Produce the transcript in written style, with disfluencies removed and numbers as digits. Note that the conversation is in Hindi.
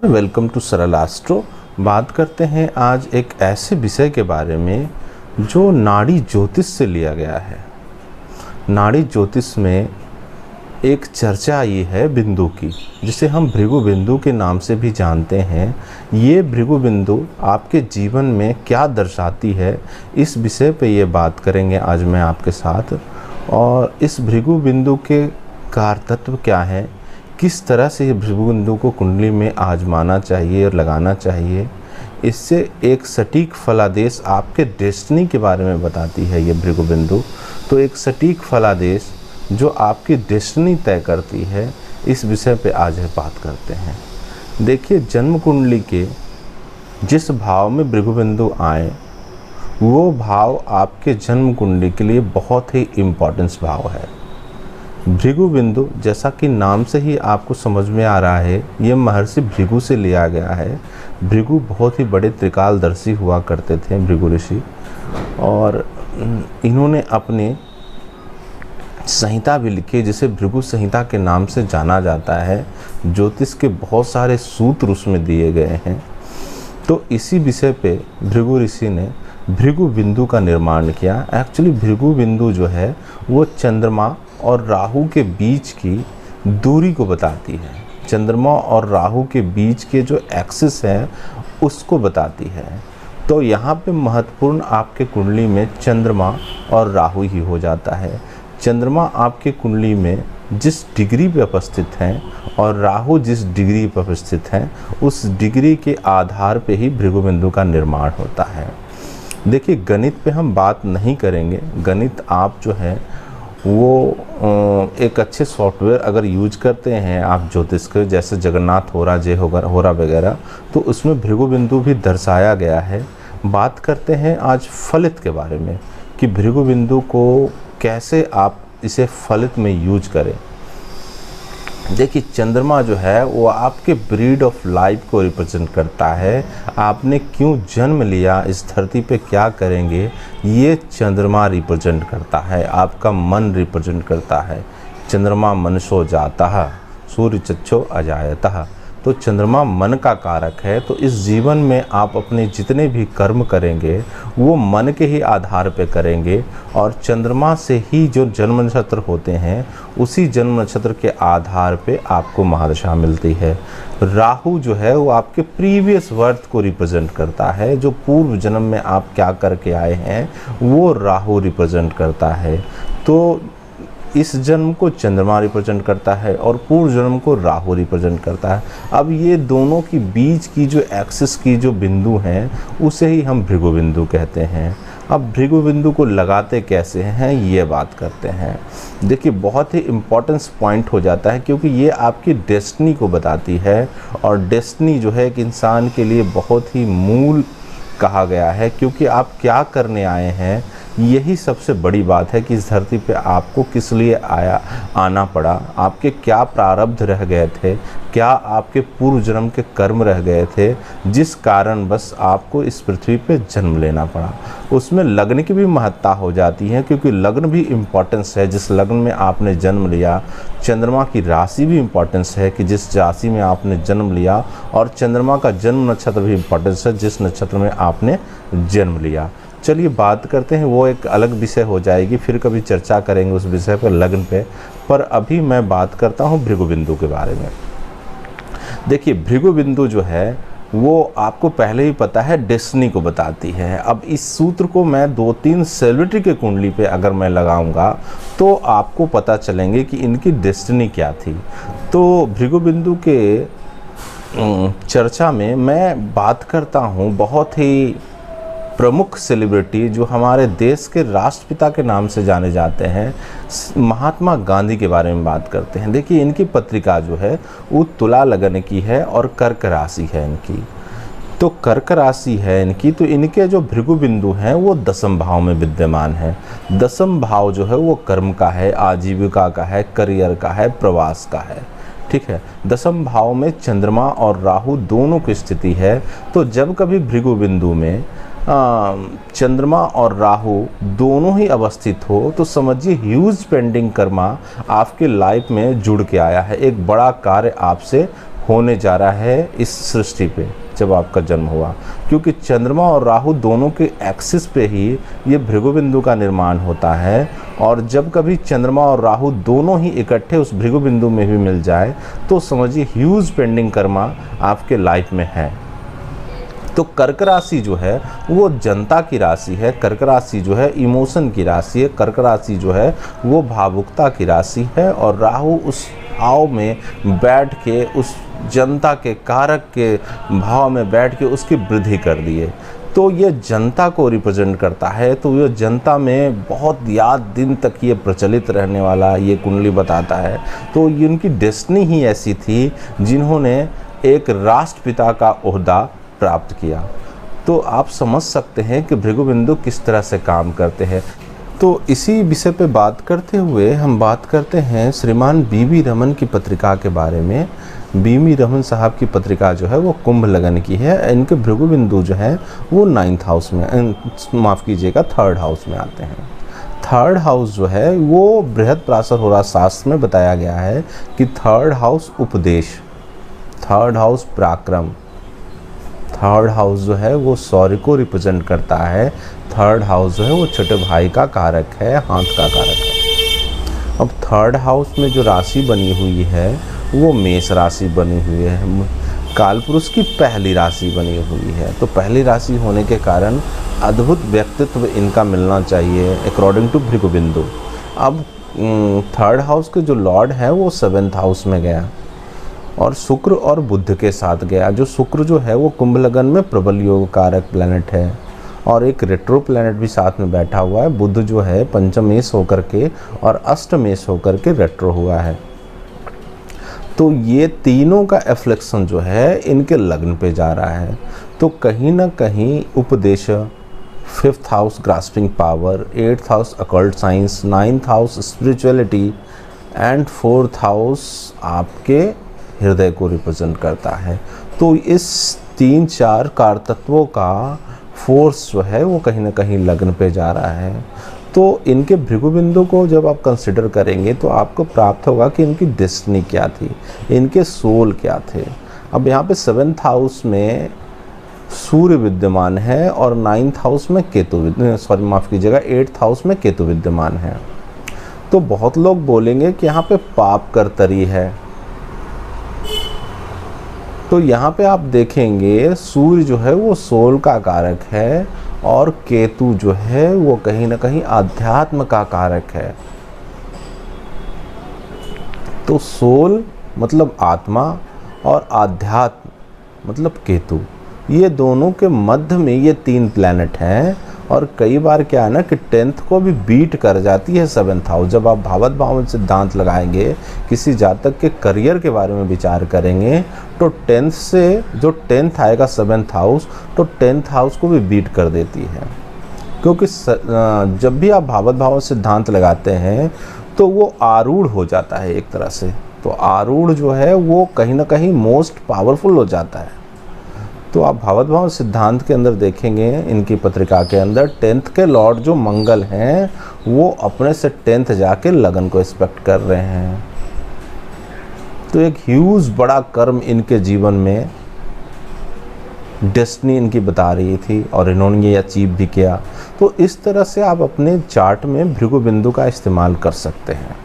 वेलकम टू सरल एस्ट्रो। बात करते हैं आज एक ऐसे विषय के बारे में जो नाड़ी ज्योतिष से लिया गया है। नाड़ी ज्योतिष में एक चर्चा आई है बिंदु की, जिसे हम भृगु बिंदु के नाम से भी जानते हैं। ये भृगु बिंदु आपके जीवन में क्या दर्शाती है, इस विषय पे ये बात करेंगे आज मैं आपके साथ। और इस भृगु बिंदु के कारतत्व क्या है, किस तरह से ये भृगु बिंदु को कुंडली में आजमाना चाहिए और लगाना चाहिए, इससे एक सटीक फलादेश आपके डेस्टिनी के बारे में बताती है ये भृगु बिंदु। तो एक सटीक फलादेश जो आपकी डेस्टिनी तय करती है, इस विषय पे आज हम बात करते हैं। देखिए, जन्म कुंडली के जिस भाव में भृगु बिंदु आए, वो भाव आपके जन्म कुंडली के लिए बहुत ही इम्पोर्टेंस भाव है। भृगु बिंदु, जैसा कि नाम से ही आपको समझ में आ रहा है, ये महर्षि भृगु से लिया गया है। भृगु बहुत ही बड़े त्रिकालदर्शी हुआ करते थे, भृगु ऋषि, और इन्होंने अपने संहिता भी लिखी जिसे भृगु संहिता के नाम से जाना जाता है। ज्योतिष के बहुत सारे सूत्र उसमें दिए गए हैं। तो इसी विषय पे भृगु ऋषि ने भृगु बिंदु का निर्माण किया। एक्चुअली भृगु बिंदु जो है वो चंद्रमा और राहु के बीच की दूरी को बताती है। चंद्रमा और राहु के बीच के जो एक्सिस है उसको बताती है। तो यहाँ पे महत्वपूर्ण आपके कुंडली में चंद्रमा और राहु ही हो जाता है। चंद्रमा आपके कुंडली में जिस डिग्री पे उपस्थित हैं और राहु जिस डिग्री पे उपस्थित हैं, उस डिग्री के आधार पे ही भृगु बिंदु का निर्माण होता है। देखिए, गणित पे हम बात नहीं करेंगे। गणित आप जो है वो एक अच्छे सॉफ्टवेयर अगर यूज करते हैं आप ज्योतिष के, जैसे जगन्नाथ होरा, जय होरा वगैरह, तो उसमें भृगु बिंदु भी दर्शाया गया है। बात करते हैं आज फलित के बारे में कि भृगु बिंदु को कैसे आप इसे फलित में यूज करें। देखिए, चंद्रमा जो है वो आपके ब्रीड ऑफ लाइफ को रिप्रेजेंट करता है। आपने क्यों जन्म लिया, इस धरती पे क्या करेंगे, ये चंद्रमा रिप्रेजेंट करता है। आपका मन रिप्रेजेंट करता है। चंद्रमा मनसो जाता, सूर्य चक्षो अजायतः। तो चंद्रमा मन का कारक है। तो इस जीवन में आप अपने जितने भी कर्म करेंगे वो मन के ही आधार पे करेंगे, और चंद्रमा से ही जो जन्म नक्षत्र होते हैं उसी जन्म नक्षत्र के आधार पे आपको महादशा मिलती है। राहु जो है वो आपके प्रीवियस बर्थ को रिप्रेजेंट करता है। जो पूर्व जन्म में आप क्या करके आए हैं वो राहु रिप्रेजेंट करता है। तो इस जन्म को चंद्रमा रिप्रेजेंट करता है और पूर्व जन्म को राहु रिप्रेजेंट करता है। अब ये दोनों की बीच की जो एक्सिस की जो बिंदु हैं उसे ही हम भृगु बिंदु कहते हैं। अब भृगु बिंदु को लगाते कैसे हैं ये बात करते हैं। देखिए, बहुत ही इम्पोर्टेंस पॉइंट हो जाता है, क्योंकि ये आपकी डेस्टिनी को बताती है। और डेस्टिनी जो है एक इंसान के लिए बहुत ही मूल कहा गया है, क्योंकि आप क्या करने आए हैं यही सबसे बड़ी बात है कि इस धरती पे आपको किस लिए आना पड़ा, आपके क्या प्रारब्ध रह गए थे, क्या आपके पूर्व जन्म के कर्म रह गए थे जिस कारण बस आपको इस पृथ्वी पे जन्म लेना पड़ा। उसमें लग्न की भी महत्ता हो जाती है, क्योंकि लग्न भी इम्पोर्टेंस है। जिस लग्न में आपने जन्म लिया, चंद्रमा की राशि भी इम्पोर्टेंस है कि जिस राशि में आपने जन्म लिया, और चंद्रमा का जन्म नक्षत्र भी इम्पोर्टेंस है जिस नक्षत्र में आपने जन्म लिया। चलिए बात करते हैं, वो एक अलग विषय हो जाएगी, फिर कभी चर्चा करेंगे उस विषय पर, लग्न पे। पर अभी मैं बात करता हूँ भृगु बिंदु के बारे में। देखिए, भृगु बिंदु जो है वो आपको पहले ही पता है डेस्टिनी को बताती है। अब इस सूत्र को मैं 2-3 सेलिब्रिटी के कुंडली पे अगर मैं लगाऊंगा तो आपको पता चलेंगे कि इनकी डेस्टिनी क्या थी। तो भृगु बिंदु के चर्चा में मैं बात करता हूँ बहुत ही प्रमुख सेलिब्रिटी जो हमारे देश के राष्ट्रपिता के नाम से जाने जाते हैं, महात्मा गांधी के बारे में बात करते हैं। देखिए, इनकी पत्रिका जो है वो तुला लगन की है और कर्क राशि है इनकी। तो कर्क राशि है इनकी, तो इनके जो भृगु बिंदु हैं वो 10वें भाव में विद्यमान है। 10वां भाव जो है वो कर्म का है, आजीविका का है, करियर का है, प्रवास का है। ठीक है, 10वें भाव में चंद्रमा और राहु दोनों की स्थिति है। तो जब कभी भृगु बिंदु में चंद्रमा और राहु दोनों ही अवस्थित हो तो समझिए ह्यूज पेंडिंग कर्मा आपके लाइफ में जुड़ के आया है, एक बड़ा कार्य आपसे होने जा रहा है इस सृष्टि पे जब आपका जन्म हुआ, क्योंकि चंद्रमा और राहु दोनों के एक्सिस पे ही ये भृगु बिंदु का निर्माण होता है। और जब कभी चंद्रमा और राहु दोनों ही इकट्ठे उस भृगु बिंदु में भी मिल जाए तो समझिए ह्यूज पेंडिंग कर्मा आपके लाइफ में है। तो कर्क राशि जो है वो जनता की राशि है, कर्क राशि जो है इमोशन की राशि है, कर्क राशि जो है वो भावुकता की राशि है। और राहु उस भाव में बैठ के, उस जनता के कारक के भाव में बैठ के उसकी वृद्धि कर दिए। तो ये जनता को रिप्रेजेंट करता है, तो ये जनता में बहुत याद दिन तक ये प्रचलित रहने वाला ये कुंडली बताता है। तो ये उनकी डेस्टिनी ही ऐसी थी जिन्होंने एक राष्ट्रपिता का ओहदा प्राप्त किया। तो आप समझ सकते हैं कि भृगु बिंदु किस तरह से काम करते हैं। तो इसी विषय पे बात करते हुए हम बात करते हैं श्रीमान बी.वी. रमन की पत्रिका के बारे में। बी.वी. रमन साहब की पत्रिका जो है वो कुंभ लगन की है। इनके भृगु बिंदु जो है वो 9th हाउस में, माफ़ कीजिएगा 3rd हाउस में आते हैं। 3rd हाउस जो है वो बृहद पराशर होरा शास्त्र में बताया गया है कि 3rd हाउस उपदेश, 3rd हाउस पराक्रम, 3rd हाउस जो है वो शौर्य को रिप्रेजेंट करता है। 3rd हाउस जो है वो छोटे भाई का कारक है, हाथ का कारक है। अब 3rd हाउस में जो राशि बनी हुई है वो मेष राशि बनी हुई है, कालपुरुष की पहली राशि बनी हुई है। तो पहली राशि होने के कारण अद्भुत व्यक्तित्व इनका मिलना चाहिए अकॉर्डिंग टू भृगु बिंदु। अब 3rd हाउस के जो लॉर्ड है वो 7th हाउस में गया और शुक्र और बुध के साथ गया। जो शुक्र जो है वो कुंभ लगन में प्रबल योग कारक प्लैनेट है और एक रेट्रो प्लैनेट भी साथ में बैठा हुआ है। बुध जो है पंचमेश होकर के और अष्टमेश होकर के रेट्रो हुआ है। तो ये तीनों का एफ्लेक्शन जो है इनके लग्न पे जा रहा है। तो कहीं ना कहीं उपदेश, 5th house grasping power, 8th house occult science, 9th house spirituality and 4th house आपके हृदय को रिप्रेजेंट करता है। तो इस 3-4 कारतत्वों का फोर्स जो है वो कहीं ना कहीं लग्न पे जा रहा है। तो इनके भृगु बिंदु को जब आप कंसिडर करेंगे तो आपको प्राप्त होगा कि इनकी डेस्टिनी क्या थी, इनके सोल क्या थे। अब यहाँ पे 7th हाउस में सूर्य विद्यमान है और 9th हाउस में केतु, माफ़ कीजिएगा 8th हाउस में केतु विद्यमान है। तो बहुत लोग बोलेंगे कि यहाँ पे पाप कर्तरी है। तो यहाँ पे आप देखेंगे सूर्य जो है वो सोल का कारक है और केतु जो है वो कहीं ना कहीं आध्यात्म का कारक है। तो सोल मतलब आत्मा और आध्यात्म मतलब केतु, ये दोनों के मध्य में ये 3 प्लैनेट हैं। और कई बार क्या है ना कि 10th को भी बीट कर जाती है 7th हाउस। जब आप भावत भाव सिद्धांत लगाएंगे, किसी जातक के करियर के बारे में विचार करेंगे तो 10th से जो 10th आएगा 7th हाउस, तो 10th हाउस को भी बीट कर देती है। क्योंकि जब भी आप भावत भाव सिद्धांत लगाते हैं तो वो आरूढ़ हो जाता है एक तरह से। तो आरूढ़ जो है वो कहीं ना कहीं मोस्ट पावरफुल हो जाता है। तो आप भावत भाव सिद्धांत के अंदर देखेंगे इनकी पत्रिका के अंदर 10th के लॉर्ड जो मंगल हैं वो अपने से 10th जाके लगन को एक्सपेक्ट कर रहे हैं। तो एक ह्यूज बड़ा कर्म इनके जीवन में डेस्टिनी इनकी बता रही थी और इन्होंने ये अचीव भी किया। तो इस तरह से आप अपने चार्ट में भृगु बिंदु का इस्तेमाल कर सकते हैं।